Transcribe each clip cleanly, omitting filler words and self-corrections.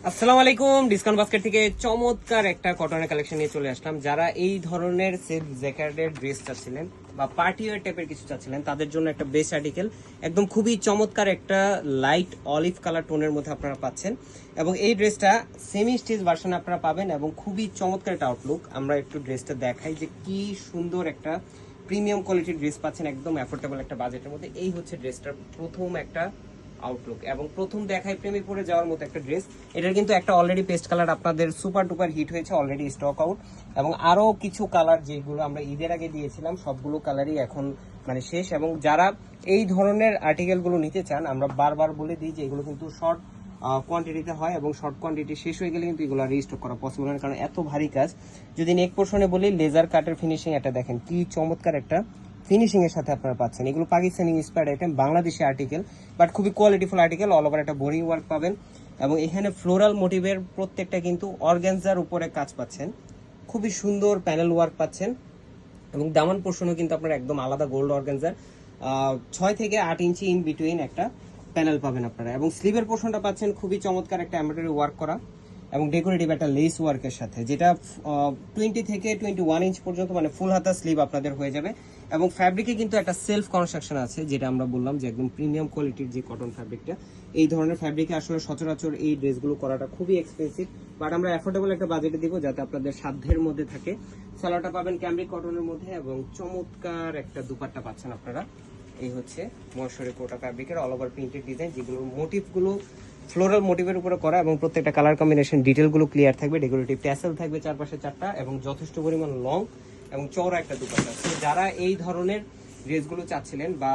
আসসালামু আলাইকুম। Discount basket থেকে চমৎকার একটা কটনের কালেকশন নিয়ে চলে আসলাম। যারা এই ধরনের সেফ জ্যাকেটের ড্রেস চাচ্ছিলেন বা পার্টি ওয়্যার টাইপের কিছু চাচ্ছিলেন তাদের জন্য একটা বেস্ট আর্টিকেল, একদম খুবই চমৎকার একটা লাইট অলিভ কালার টোনের মধ্যে আপনারা পাচ্ছেন এবং এই ড্রেসটা সেমি স্টিচ ভার্সন আপনারা পাবেন এবং খুবই চমৎকার একটা আউটলুক। আমরা একটু ড্রেসটা দেখাই যে কি সুন্দর একটা প্রিমিয়াম কোয়ালিটির ড্রেস পাচ্ছেন একদম অ্যাফোর্ডেবল একটা বাজেটের মধ্যে। এই হচ্ছে ড্রেসটার প্রথম একটা আউটলুক এবং প্রথম দেখায় প্রেমে পড়ে যাওয়ার মতো একটা ড্রেস। এটার কিন্তু একটা অলরেডি পেস্ট কালার আপনাদের সুপার ডুপার হিট হয়েছে, অলরেডি স্টক আউট এবং আরো কিছু কালার যেগুলো আমরা ঈদের আগে দিয়েছিলাম সবগুলো কালারই এখন মানে শেষ। এবং যারা এই ধরনের আর্টিকেলগুলো নিতে চান আমরা বারবার বলে দিই যে এগুলো কিন্তু শর্ট কোয়ান্টিটিতে হয় এবং শর্ট কোয়ান্টিটি শেষ হয়ে গেলে কিন্তু এগুলো রিস্টক করা পসিবল হয়, কারণ এত ভারী কাজ। যদি নেক পোর্শনে বলি লেজার কাটের ফিনিশিং এটা দেখেন কি চমৎকার একটা ফিনিশিং এর সাথে আপনারা পাচ্ছেন। এগুলো Pakistani inspired item, Bangladeshi article, but খুবই কোয়ালিটিফুল আর্টিকেল। অল ওভার একটা বোরিং ওয়ার্ক পাবেন এবং এখানে ফ্লোরাল মোটিভের প্রত্যেকটা কিন্তু অর্গানজার উপরে কাজ পাচ্ছেন, খুবই সুন্দর প্যানেল ওয়ার্ক পাচ্ছেন এবং দামান পোর্শনও কিন্তু আপনারা একদম আলাদা গোল্ড অর্গানজার 6 থেকে 8 ইঞ্চি ইন বিটুইন একটা প্যানেল পাবেন আপনারা। এবং স্লিভের পোর্শনটা পাচ্ছেন খুবই চমৎকার একটা এমব্রয়ডারি ওয়ার্ক করা এবং ডেকোরেটিভ একটা লেস ওয়ার্কের সাথে, যেটা 20 থেকে 21 ইঞ্চ পর্যন্ত মানে ফুল হাতা স্লিভ আপনাদের হয়ে যাবে। এবং ফ্যাব্রিকে কিন্তু একটা সেলফ কনস্ট্রাকশন আছে, যেটা আমরা বললাম যে একদম প্রিমিয়াম কোয়ালিটির যে কটন ফ্যাব্রিকটা, এই ধরনের ফ্যাব্রিকে আসলে সচরাচর এই ড্রেসগুলো করাটা খুবই এক্সপেন্সিভ, বাট আমরা অ্যাফোর্ডেবল একটা বাজেটে দিব যাতে আপনাদের সাধ্যের মধ্যে থাকে। সালোয়ারটা পাবেন ক্যামব্রিক কটনের মধ্যে এবং চমৎকার একটা দুপাট্টা পাচ্ছেন আপনারা। এই হচ্ছে ময়ূরী কোটা ফ্যাব্রিকের অল ওভার প্রিন্টেড ডিজাইন, যেগুলোর মোটিভগুলো ফ্লোরাল মোটিভের উপরে করা এবং প্রত্যেকটা কালার কম্বিনেশন ডিটেলগুলো ক্লিয়ার থাকবে। ডেকোরেটিভ ট্যাসেল থাকবে চারপাশে 4টা এবং যথেষ্ট পরিমাণ লং এবং চওড়া একটা দুপাট্টা। তো যারা এই ধরনের ড্রেসগুলো চাচ্ছিলেন বা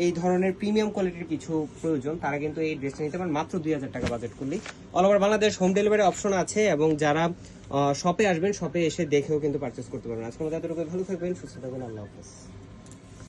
এই ধরনের প্রিমিয়াম কোয়ালিটির কিছু প্রয়োজন তারা কিন্তু এই ড্রেসটা নিতে পারেন মাত্র 2000 টাকা বাজেট করলেই। All over Bangladesh home delivery option আছে এবং যারা শপে আসবেন শপে এসে দেখেও কিন্তু পারচেস করতে পারবেন। আজকে আমাদের এতটুকু, ভালো থাকবেন, সুস্থ থাকবেন, আল্লাহ হাফেজ।